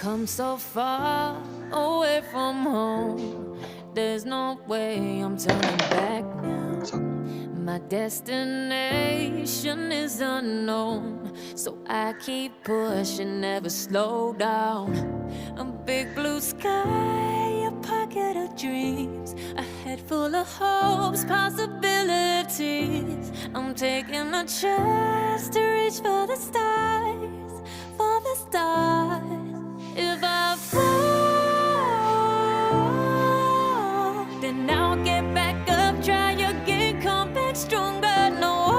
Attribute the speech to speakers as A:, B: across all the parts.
A: come so far away from home. There's no way I'm turning back now. My destination is unknown, so I keep pushing, never slow down. A big blue sky, a pocket of dreams, a head full of hopes, possibilities. I'm taking a chance to reach for the stars, for the stars. If I fall, then I'll get back up, try again, come back stronger. No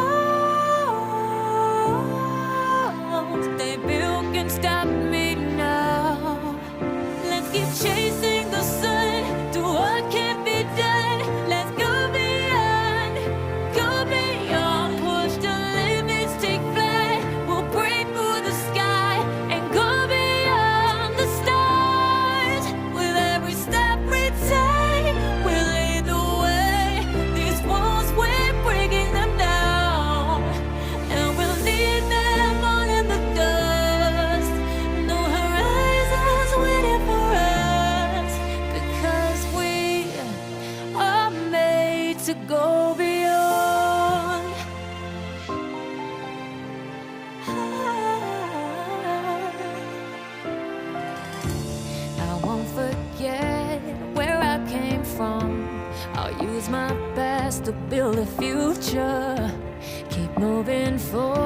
A: walls they built can stop me now. Let's keep chasing the sun, do what can't be done. Let's go beyond, push the limits, take flight. We'll break through the sky and go beyond the stars. With every step we take, we'll lead the way. These walls, we're breaking them down, and we'll leave them all in the dust. No horizons waiting for us, because we are made to go beyond. I won't forget where I came from. I'll use my best to build a future. Keep moving forward.